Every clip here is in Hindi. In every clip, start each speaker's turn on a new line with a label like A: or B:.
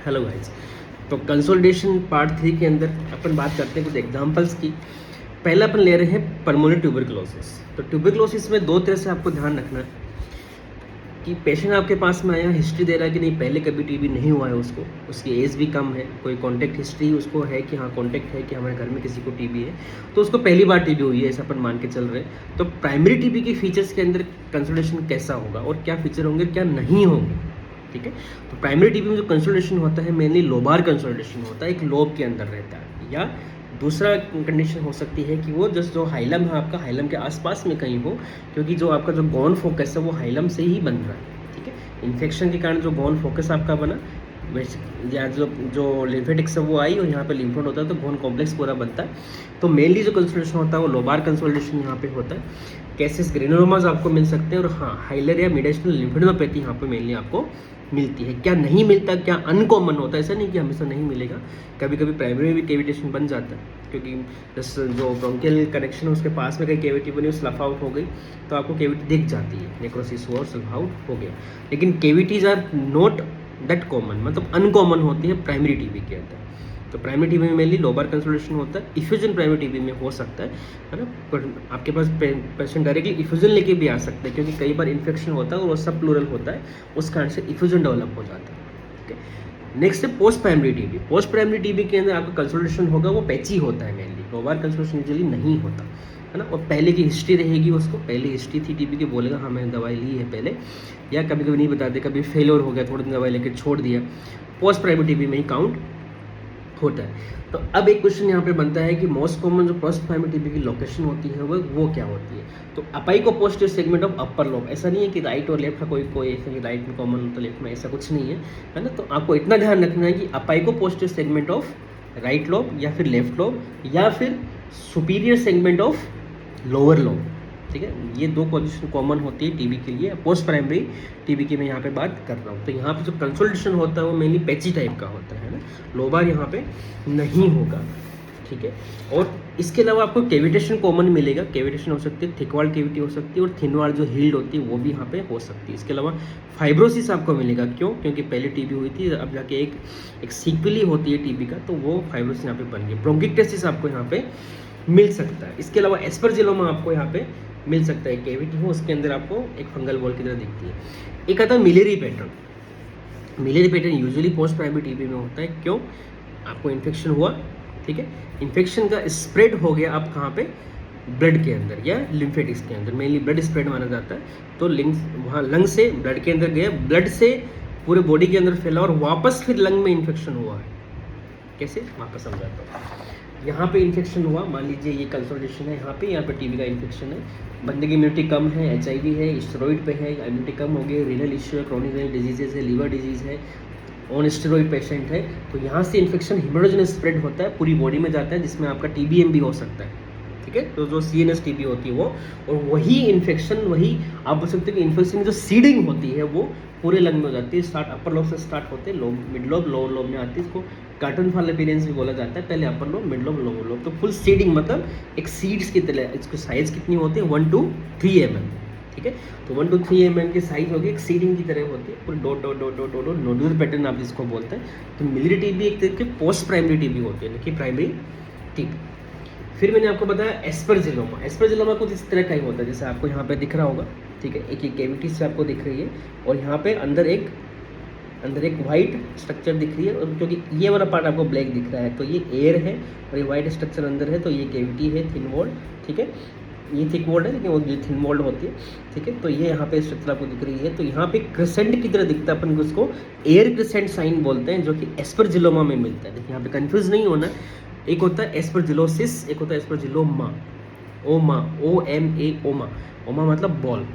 A: Hello guys. तो कंसोलिडेशन पार्ट 3 के अंदर अपन बात करते हैं कुछ एग्जांपल्स की। पहला अपन ले रहे हैं पल्मोनरी ट्यूबरकुलोसिस। तो ट्यूबरकुलोसिस में दो तरह से आपको ध्यान रखना है कि पेशेंट आपके पास में आया, हिस्ट्री दे रहा है कि नहीं पहले कभी टीबी नहीं हुआ है उसको, उसकी एज भी कम है, कोई कॉन्टैक्ट हिस्ट्री उसको है कि हाँ कॉन्टैक्ट है कि हमारे घर में किसी को टीबी है, तो उसको पहली बार टीबी हुई है ऐसा अपन मान के चल रहे हैं। तो प्राइमरी टीबी के फीचर्स के अंदर कंसोलिडेशन कैसा होगा और क्या फीचर होंगे क्या नहीं होंगे, ठीक है। तो प्राइमरी टीबी में जो कंसोलिडेशन होता है मेनली लोबार कंसोलिडेशन होता है, एक लोब के अंदर रहता है, या दूसरा कंडीशन हो सकती है कि वो जस्ट जो हाइलम है आपका हाइलम के आसपास में कहीं हो, क्योंकि जो आपका जो बोन फोकस है वो हाइलम से ही बन रहा है, ठीक है। इन्फेक्शन के कारण जो बोन फोकस आपका बना या जो लिम्फेटिक्स है वो आई और यहाँ पे लिम्फ नोड होता है तो बोन कॉम्प्लेक्स पूरा बनता है। तो मेनली जो कंसोलिडेशन होता है वो लोबार कंसोलिडेशन यहाँ पे होता है। केसेस ग्रेनुलोमास आपको मिल सकते हैं और हाँ हाइलर या मिडेशनल लिम्फेडेनोपैथी यहाँ पे मेनली आपको मिलती है। क्या नहीं मिलता, क्या अनकॉमन होता है, ऐसा नहीं कि हमेशा नहीं मिलेगा, कभी कभी प्राइमरी में भी कैविटेशन बन जाता है, क्योंकि जैसे जो ब्रोंकियल कनेक्शन है उसके पास में कहीं कैविटी बनी, स्लफ आउट हो गई तो आपको कैविटी दिख जाती है, नेक्रोसिस हुआ और स्लफ आउट हो गया। लेकिन cavities are not that common, मतलब अनकॉमन होती है प्राइमरी टीबी के अंदर। तो प्राइमरी टीबी में मेनली लोबार कंसोलिडेशन होता है। इफ्यूजन प्राइमरी टीबी में हो सकता है ना, पर आपके पास पेशेंट डायरेक्टली इफ्यूजन लेके भी आ सकते हैं, क्योंकि कई बार इन्फेक्शन होता है और वो सब प्लूरल होता है, उस कारण से इफ्यूजन डेवलप हो जाता है, ठीक है। नेक्स्ट है post primary TB. Post primary TB के अंदर आपका कंसोलिडेशन होगा वो पैची होता है मेनली, लोबार कंसोलिडेशन यूजुअली नहीं होता है ना, और पहले की हिस्ट्री रहेगी, उसको पहले हिस्ट्री थी टीबी की, बोलेगा हाँ मैंने दवाई ली है पहले, या कभी कभी नहीं बताते, कभी फेलियर हो गया थोड़ी दिन दवाई लेके छोड़ दिया, पोस्ट प्राइमरी टीबी में ही काउंट होता है। तो अब एक क्वेश्चन यहाँ पे बनता है कि मोस्ट कॉमन जो पोस्ट प्राइमरी टीबी की लोकेशन होती है वो क्या होती है। तो apico posterior segment of upper lobe, ऐसा नहीं है कि राइट और लेफ्ट का कोई ऐसा कि राइट में कॉमन तो लेफ्ट में, ऐसा कुछ नहीं है ना। तो आपको इतना ध्यान रखना है कि apico posterior segment of right lobe या फिर लेफ्ट लोब या फिर superior segment of lower lobe, ठीक है। ये दो पोजीशन कॉमन होती है टीबी के लिए। पोस्ट प्राइमरी टीबी की मैं यहाँ पे बात कर रहा हूँ। तो यहाँ पे जो कंसोलिडेशन होता है वो मेनली पैची टाइप का होता है ना, लोबार यहाँ पे नहीं होगा, ठीक है। और इसके अलावा आपको कैविटेशन कॉमन मिलेगा। कैविटेशन हो सकती है, थिक वॉल कैविटी हो सकती है और थिन वॉल जो हील्ड होती है वो भी यहाँ पे हो सकती है। इसके अलावा फाइब्रोसिस आपको मिलेगा, क्यों? क्योंकि पहले टीबी हुई थी, अब जाके एक सीक्वली होती है टीबी का, तो वो फाइब्रोसिस यहाँ पे बन गई। ब्रोंकिक्टेसिस आपको यहाँ पे मिल सकता है। इसके अलावा एस्परजिलोमा आपको यहाँ पे मिल सकता है, कैविटी हो उसके अंदर आपको एक फंगल बॉल की तरह दिखती है। एक आता है miliary pattern. Miliary pattern usually post primary TB में होता है, क्यों? आपको इन्फेक्शन हुआ, ठीक है, इन्फेक्शन का स्प्रेड हो गया आप कहाँ पे, ब्लड के अंदर या लिम्फेटिक्स के अंदर, मेनली ब्लड स्प्रेड माना जाता है। तो वहाँ लंग से ब्लड के अंदर गया, ब्लड से पूरे बॉडी के अंदर फैला और वापस फिर लंग में इन्फेक्शन हुआ है। कैसे? वापस समझाता हूँ। यहाँ पे इन्फेक्शन हुआ, मान लीजिए ये कंसोलिडेशन है यहाँ पे टीबी का इन्फेक्शन है, बंदे की इम्यूनिटी कम है, HIV है, स्टेरॉइड पे है, इम्यूनिटी कम हो गई, रीनल इश्यू है, क्रोनिक डिजीजेज है, लीवर डिजीज है, ऑन स्टेरॉइड पेशेंट है, तो यहाँ से इन्फेक्शन हेमोरेजिनस स्प्रेड होता है, पूरी बॉडी में जाता है, जिसमें आपका TBM भी हो सकता है, ठीक है। तो जो CNS TB होती है वो, और वही इन्फेक्शन, वही आप बोल सकते हैं कि इन्फेक्शन की जो सीडिंग होती है वो पूरे लंग में हो जाती है। स्टार्ट अपर लोब से स्टार्ट होते हैं, lobe mid lobe lower lobe में आती है, इसको कार्टन फॉल अपीयरेंस भी बोला जाता है, पहले upper lobe mid lobe lower lobe. तो फुल सीडिंग मतलब एक सीड्स की तरह, इसको साइज कितनी होती है 1 to 3 mm, ठीक है। तो 1 to 3 mm की साइज होगी, एक सीडिंग की तरह होती है, पूरी dot dot dot dot dot nodular pattern आप जिसको बोलते हैं। तो मिलेरी टीबी एक तरह की पोस्ट प्राइमरी टीबी होती है, कि प्राइमरी टीबी। फिर मैंने आपको बताया एस्परजिलोमा। एस्परजिलोमा कुछ इस तरह का ही होता है, जैसे आपको यहाँ पे दिख रहा होगा, ठीक है, एक कैविटी से आपको दिख रही है और यहाँ पे अंदर एक वाइट स्ट्रक्चर दिख रही है, और क्योंकि ये वाला पार्ट आपको ब्लैक दिख रहा है तो ये एयर है और ये वाइट स्ट्रक्चर अंदर है, तो ये कैविटी है, थिन वॉल्ड, ठीक है। ये थिक वॉल्ड है लेकिन वो थिन वॉल्ड होती है, ठीक है। तो ये यहाँ पे स्ट्रक्चर आपको दिख रही है, तो यहाँ पे क्रिसेंट की तरह दिखता है, अपन उसको एयर क्रिसेंट साइन बोलते हैं, जो कि एस्परजिलोमा में मिलता है। देखिए यहाँ पे कंफ्यूज नहीं होना, एक होता है एस्परजिलोसिस, एक होता है एस्परजिलोमा, ओमा, OMA, ओमा, ओमा मतलब बॉल,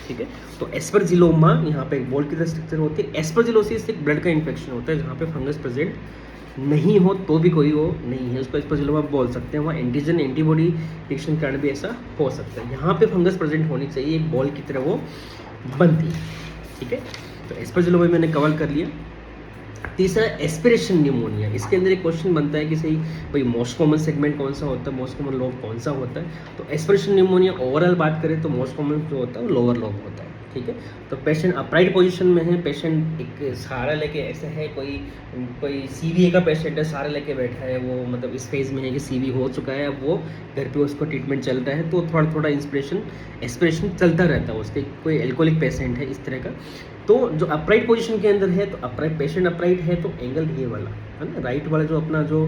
A: ठीक है। तो एस्परजिलोमा यहाँ पे एक बॉल की तरह स्ट्रक्चर होती है। एस्परजिलोसिस एक ब्लड का इन्फेक्शन होता है, जहाँ पे फंगस प्रेजेंट नहीं हो तो भी कोई वो नहीं है, उसको एस्परजिलोमा बोल सकते हैं। वहाँ एंटीजन एंटीबॉडी रिएक्शन के कारण भी ऐसा हो सकता है। यहाँ पे फंगस प्रेजेंट होनी चाहिए, एक बॉल की तरह वो बनती है, ठीक है। तो एस्परजिलोमा मैंने कवर कर लिया। तीसरा एस्पिरेशन न्यूमोनिया। इसके अंदर एक क्वेश्चन बनता है कि सही भाई मोस्ट कॉमन सेगमेंट कौन सा होता है, मोस्ट कॉमन लोब कौन सा होता है। तो एस्पिरेशन न्यूमोनिया ओवरऑल बात करें तो मोस्ट कॉमन जो होता है वो लोअर लोब होता है, ठीक है। तो पेशेंट अपराइट पोजीशन में है, पेशेंट एक सहारा लेके ऐसे है, कोई सीवीए का पेशेंट है, सहारा लेके बैठा है, वो मतलब इस फेज़ में है कि सीवी हो चुका है, अब वो घर पे उसको ट्रीटमेंट चल रहा है, तो थोड़ा थोड़ा एक्सप्रेशन चलता रहता है उसके। कोई एल्कोहलिक पेशेंट है इस तरह का, तो जो अपराइट पोजीशन के अंदर है, तो अपराइट पेशेंट अपराइट है, तो एंगल ये वाला है ना, राइट वाला जो अपना जो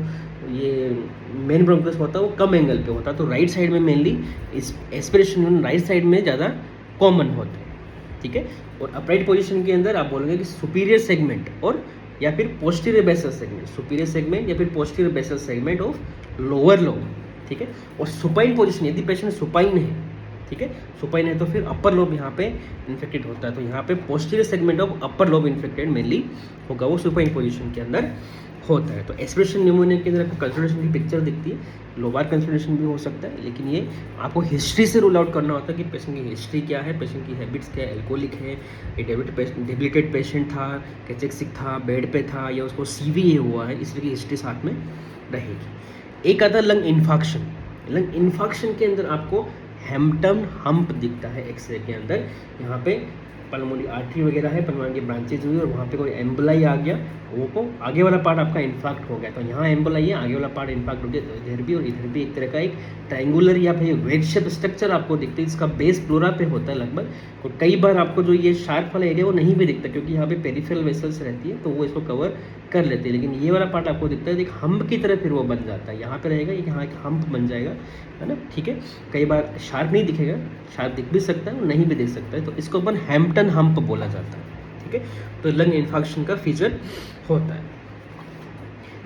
A: ये मेन ब्रोंकस होता है वो कम एंगल पे होता है, तो राइट साइड में मेनली इस एस्पिरेशन राइट साइड में ज़्यादा कॉमन होता है, ठीक है। और अपराइट पोजीशन के अंदर आप बोलोगे कि सुपीरियर सेगमेंट और या फिर posterior basal segment, superior segment या फिर posterior basal segment of lower lobe, ठीक है। और सुपाइन पोजीशन, यदि पेशेंट सुपाइन है, ठीक है, सुपाइन है, तो फिर अपर लोब यहाँ पे इन्फेक्टेड होता है, तो यहाँ पे posterior segment of upper lobe infected mainly होगा, वो सुपाइन पोजीशन के अंदर होता है। तो एस्पिरेशन न्यूमोनिया के अंदर आपको कंसोलिडेशन की पिक्चर दिखती है, लोबार कंसोलिडेशन भी हो सकता है, लेकिन ये आपको हिस्ट्री से रूल आउट करना होता है कि पेशेंट की हिस्ट्री क्या है, पेशेंट की हैबिट्स क्या है, एल्कोहलिक है, डेबिलिटेड पेशेंट था, कैचेक्सिक था, बेड पे था, या उसको सीवीए हुआ है, इस तरह की हिस्ट्री साथ में रहेगी। एक आता लंग इन्फाक्शन। लंग इन्फाक्शन के अंदर आपको हैम्पटन हम्प दिखता है एक्सरे के अंदर, यहाँ पे पल्मोनरी आर्टरी वगैरह है, पल्मोनरी की ब्रांचेज हुई और वहाँ पे कोई एम्बोलाई आ गया, वो को आगे वाला पार्ट आपका इन्फाक्ट हो गया, तो यहाँ एम्बोलाई है, आगे वाला पार्ट इन्फाक्ट हो गया, तो इधर भी और इधर भी एक तरह का एक ट्रायंगुलर या फिर वेज शेप स्ट्रक्चर आपको दिखता है, इसका बेस प्लोरा पे होता है लगभग, और कई बार आपको जो ये शार्प वाला एरिया वो नहीं भी दिखता, क्योंकि यहाँ पे पेरिफेरल वेसल्स रहती है, तो वो इसको कवर कर लेते हैं, लेकिन ये वाला पार्ट आपको दिखता है, एक हम्प की तरह फिर वो बन जाता है, यहाँ पे रहेगा, यहाँ एक हम्प बन जाएगा, है ना, ठीक है। कई बार शार्प नहीं दिखेगा, शार्प दिख भी सकता है, नहीं भी दिख सकता है, तो इसको अपन हैम्पटन हम्प बोला जाता है, ठीक है। तो लंग इन्फेक्शन का फीचर होता है।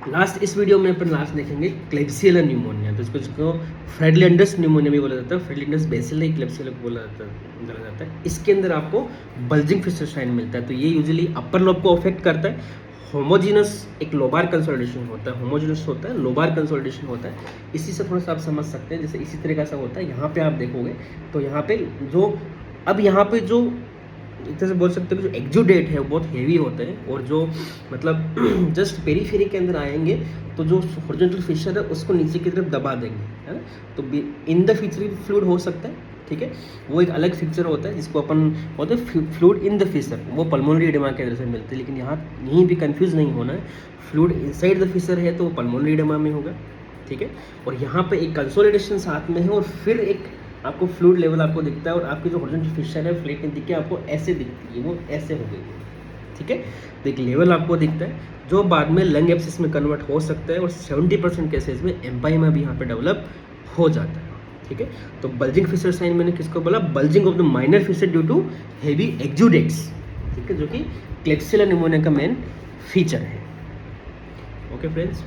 A: लास्ट इस वीडियो में अपन लास्ट देखेंगे क्लेब्सियलर न्यूमोनिया, तो इसको फ्रेडलैंडर्स न्यूमोनिया भी बोला जाता है, फ्रेडलैंडर्स बेसिलर क्लेब्सियलर बोला जाता है। इसके अंदर आपको बल्जिंग फिशर साइन मिलता है, तो ये यूजुअली अपर लोब को अफेक्ट करता है। होमोजीनस एक लोबार कंसोलिडेशन होता है, होमोजीनस होता है, लोबार कंसोलिडेशन होता है, इसी से थोड़ा सा आप समझ सकते हैं, जैसे इसी तरीका से होता है। यहाँ पे आप देखोगे तो यहाँ पे जो एक तरह से बोल सकते हो कि जो एक्जुडेट है वो बहुत हेवी होते हैं, और जो मतलब जस्ट पेरीफेरी के अंदर आएंगे तो जो हॉरिजॉन्टल फिशर है उसको नीचे की तरफ दबा देंगे, है ना, तो इन द फिशर फ्लूइड हो सकता है, ठीक है। वो एक अलग फिक्चर होता है जिसको अपन बोलते हैं फ्लूइड इन द फिशर, वो पल्मोनरी एडेमा के अंदर से मिलते हैं, लेकिन यहाँ यहीं भी कंफ्यूज नहीं होना है, फ्लूइड इनसाइड द फिशर है तो वो पल्मोनरी एडेमा में होगा, ठीक है। और यहाँ पे एक कंसोलिडेशन साथ में है, और फिर एक आपको फ्लूइड लेवल आपको दिखता है, और आपकी जो हॉरिजॉन्टल फिशर है फ्लेट दिख के आपको ऐसे दिखती है, वो ऐसे हो गई, ठीक है। तो एक लेवल आपको दिखता है जो बाद में लंग एब्सिस में कन्वर्ट हो सकता है, और 70% केसेस में एम्पाइमा भी यहाँ पे डेवलप हो जाता है, ठीक है। तो बल्जिंग फिशर साइन मैंने किसको बोला, bulging of the minor fissure due to heavy exudates, ठीक है, जो कि क्लेब्सियलर न्यूमोनिया का मेन फीचर है। Okay friends.